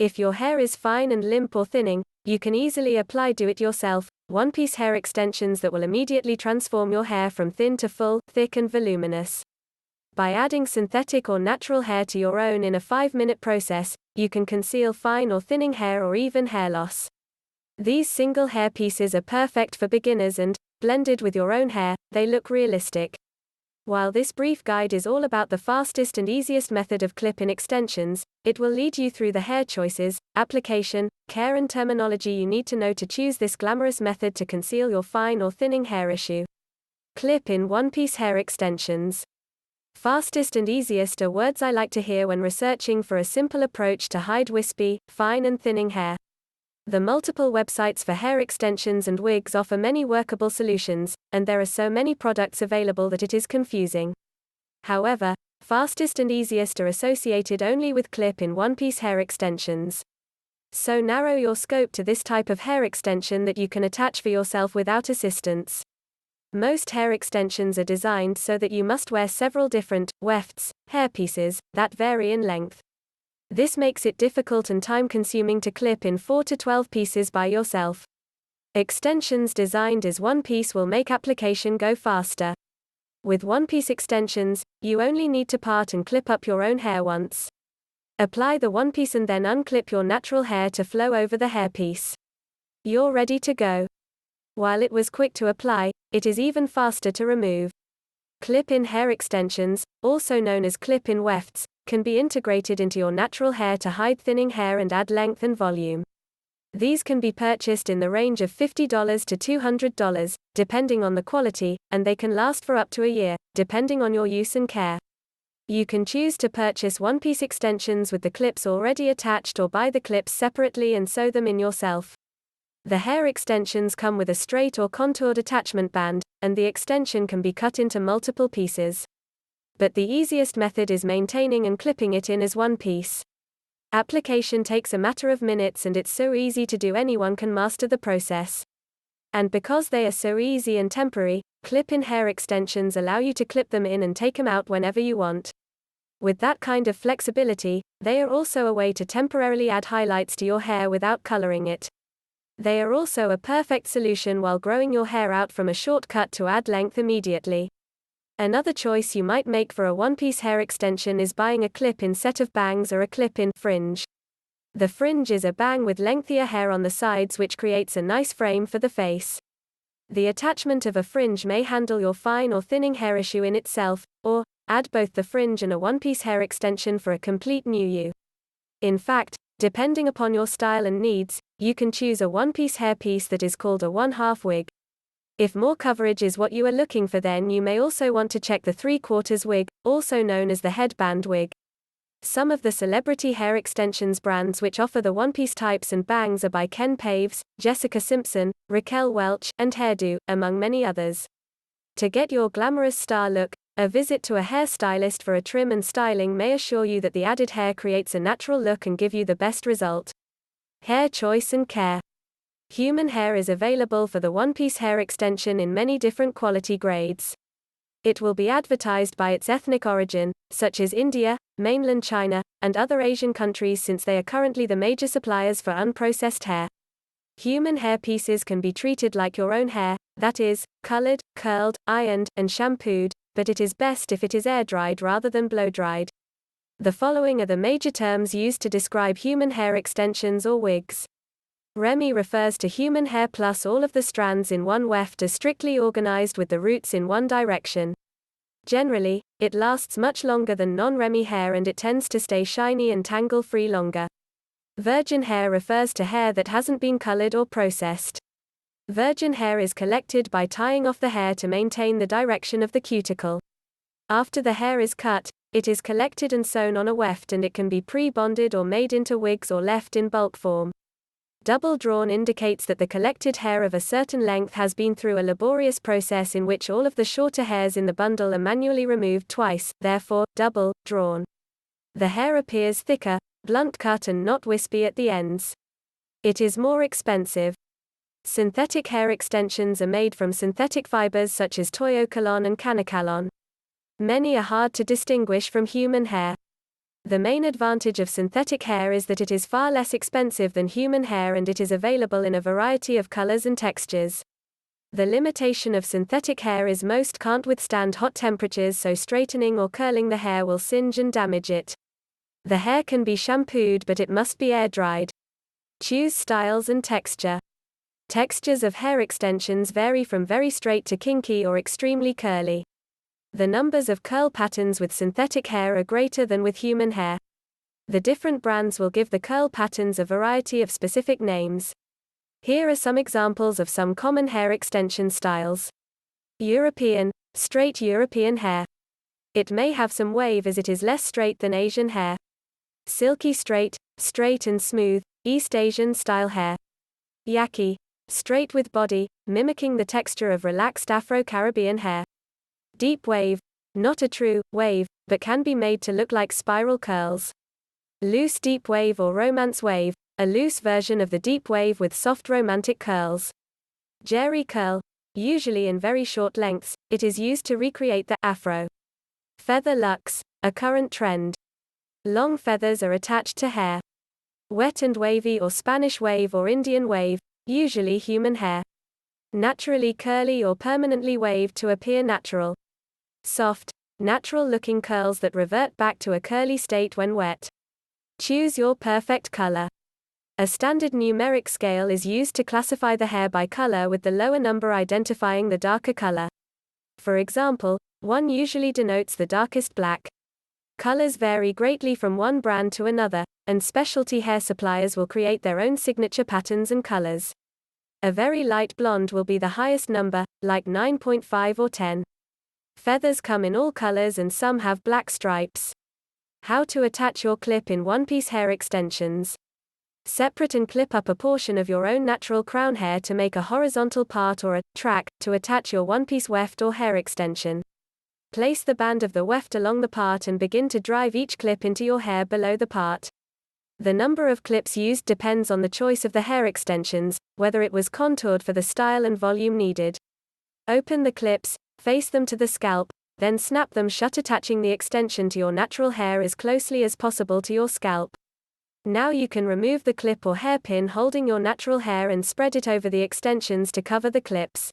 If your hair is fine and limp or thinning, you can easily apply do-it-yourself, one-piece hair extensions that will immediately transform your hair from thin to full, thick and voluminous. By adding synthetic or natural hair to your own in a 5-minute process, you can conceal fine or thinning hair or even hair loss. These single hair pieces are perfect for beginners and, blended with your own hair, they look realistic. While this brief guide is all about the fastest and easiest method of clip-in extensions, it will lead you through the hair choices, application, care and terminology you need to know to choose this glamorous method to conceal your fine or thinning hair issue. Clip-in one-piece hair extensions. Fastest and easiest are words I like to hear when researching for a simple approach to hide wispy, fine and thinning hair. The multiple websites for hair extensions and wigs offer many workable solutions, and there are so many products available that it is confusing. However, fastest and easiest are associated only with clip-in one-piece hair extensions. So narrow your scope to this type of hair extension that you can attach for yourself without assistance. Most hair extensions are designed so that you must wear several different, wefts, hairpieces, that vary in length. This makes it difficult and time-consuming to clip in 4 to 12 pieces by yourself. Extensions designed as one piece will make application go faster. With one-piece extensions, you only need to part and clip up your own hair once. Apply the one piece and then unclip your natural hair to flow over the hairpiece. You're ready to go. While it was quick to apply, it is even faster to remove. Clip-in hair extensions, also known as clip-in wefts, can be integrated into your natural hair to hide thinning hair and add length and volume. These can be purchased in the range of $50 to $200, depending on the quality, and they can last for up to a year, depending on your use and care. You can choose to purchase one-piece extensions with the clips already attached or buy the clips separately and sew them in yourself. The hair extensions come with a straight or contoured attachment band, and the extension can be cut into multiple pieces. But the easiest method is maintaining and clipping it in as one piece. Application takes a matter of minutes and it's so easy to do anyone can master the process. And because they are so easy and temporary, clip-in hair extensions allow you to clip them in and take them out whenever you want. With that kind of flexibility, they are also a way to temporarily add highlights to your hair without coloring it. They are also a perfect solution while growing your hair out from a short cut to add length immediately. Another choice you might make for a one-piece hair extension is buying a clip-in set of bangs or a clip-in fringe. The fringe is a bang with lengthier hair on the sides which creates a nice frame for the face. The attachment of a fringe may handle your fine or thinning hair issue in itself, or add both the fringe and a one-piece hair extension for a complete new you. In fact, depending upon your style and needs, you can choose a one-piece hairpiece that is called a one-half wig. If more coverage is what you are looking for, then you may also want to check the 3/4 wig, also known as the headband wig. Some of the celebrity hair extensions brands which offer the one-piece types and bangs are by Ken Paves, Jessica Simpson, Raquel Welch, and Hairdo, among many others. To get your glamorous star look, a visit to a hairstylist for a trim and styling may assure you that the added hair creates a natural look and give you the best result. Hair choice and care. Human hair is available for the one-piece hair extension in many different quality grades. It will be advertised by its ethnic origin, such as India, mainland China, and other Asian countries since they are currently the major suppliers for unprocessed hair. Human hair pieces can be treated like your own hair, that is, colored, curled, ironed, and shampooed, but it is best if it is air-dried rather than blow-dried. The following are the major terms used to describe human hair extensions or wigs. Remy refers to human hair plus all of the strands in one weft are strictly organized with the roots in one direction. Generally, it lasts much longer than non-Remy hair and it tends to stay shiny and tangle-free longer. Virgin hair refers to hair that hasn't been colored or processed. Virgin hair is collected by tying off the hair to maintain the direction of the cuticle. After the hair is cut, it is collected and sewn on a weft and it can be pre-bonded or made into wigs or left in bulk form. Double drawn indicates that the collected hair of a certain length has been through a laborious process in which all of the shorter hairs in the bundle are manually removed twice, therefore, double drawn. The hair appears thicker, blunt cut and not wispy at the ends. It is more expensive. Synthetic hair extensions are made from synthetic fibers such as toyocolon and canacolon. Many are hard to distinguish from human hair. The main advantage of synthetic hair is that it is far less expensive than human hair and it is available in a variety of colors and textures. The limitation of synthetic hair is most can't withstand hot temperatures, so straightening or curling the hair will singe and damage it. The hair can be shampooed, but it must be air-dried. Choose styles and texture. Textures of hair extensions vary from very straight to kinky or extremely curly. The numbers of curl patterns with synthetic hair are greater than with human hair. The different brands will give the curl patterns a variety of specific names. Here are some examples of some common hair extension styles. European, straight European hair. It may have some wave as it is less straight than Asian hair. Silky straight, straight and smooth, East Asian style hair. Yaki, straight with body, mimicking the texture of relaxed Afro-Caribbean hair. Deep wave, not a true wave, but can be made to look like spiral curls. Loose deep wave or romance wave, a loose version of the deep wave with soft romantic curls. Jerry curl, usually in very short lengths, it is used to recreate the afro. Feather lux, a current trend. Long feathers are attached to hair. Wet and wavy or Spanish wave or Indian wave, usually human hair. Naturally curly or permanently waved to appear natural. Soft, natural-looking curls that revert back to a curly state when wet. Choose your perfect color. A standard numeric scale is used to classify the hair by color, with the lower number identifying the darker color. For example, 1 usually denotes the darkest black. Colors vary greatly from one brand to another, and specialty hair suppliers will create their own signature patterns and colors. A very light blonde will be the highest number, like 9.5 or 10. Feathers come in all colors and some have black stripes. How to attach your clip in one-piece hair extensions. Separate and clip up a portion of your own natural crown hair to make a horizontal part or a track to attach your one-piece weft or hair extension. Place the band of the weft along the part and begin to drive each clip into your hair below the part. The number of clips used depends on the choice of the hair extensions, whether it was contoured for the style and volume needed. Open the clips, face them to the scalp, then snap them shut, attaching the extension to your natural hair as closely as possible to your scalp. Now you can remove the clip or hairpin holding your natural hair and spread it over the extensions to cover the clips.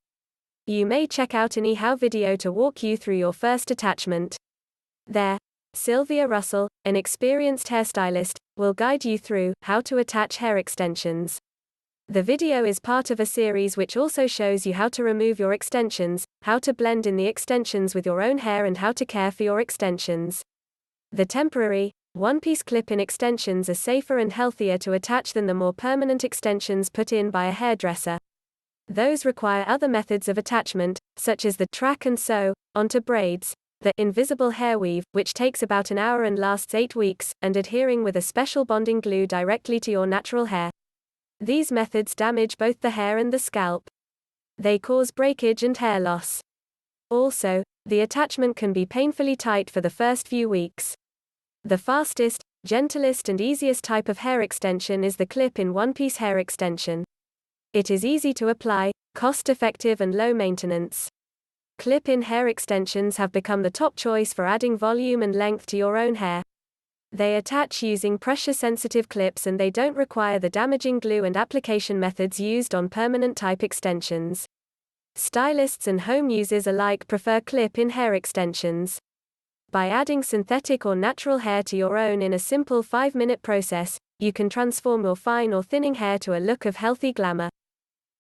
You may check out an how video to walk you through your first attachment. There, Sylvia Russell, an experienced hairstylist, will guide you through how to attach hair extensions. The video is part of a series which also shows you how to remove your extensions, how to blend in the extensions with your own hair, and how to care for your extensions. The temporary, one-piece clip-in extensions are safer and healthier to attach than the more permanent extensions put in by a hairdresser. Those require other methods of attachment, such as the track and sew onto braids, the invisible hair weave, which takes about an hour and lasts 8 weeks, and adhering with a special bonding glue directly to your natural hair. These methods damage both the hair and the scalp. They cause breakage and hair loss. Also, the attachment can be painfully tight for the first few weeks. The fastest, gentlest and easiest type of hair extension is the clip-in one-piece hair extension. It is easy to apply, cost-effective and low maintenance. Clip-in hair extensions have become the top choice for adding volume and length to your own hair. They attach using pressure-sensitive clips and they don't require the damaging glue and application methods used on permanent type extensions. Stylists and home users alike prefer clip-in hair extensions. By adding synthetic or natural hair to your own in a simple 5-minute process, you can transform your fine or thinning hair to a look of healthy glamour.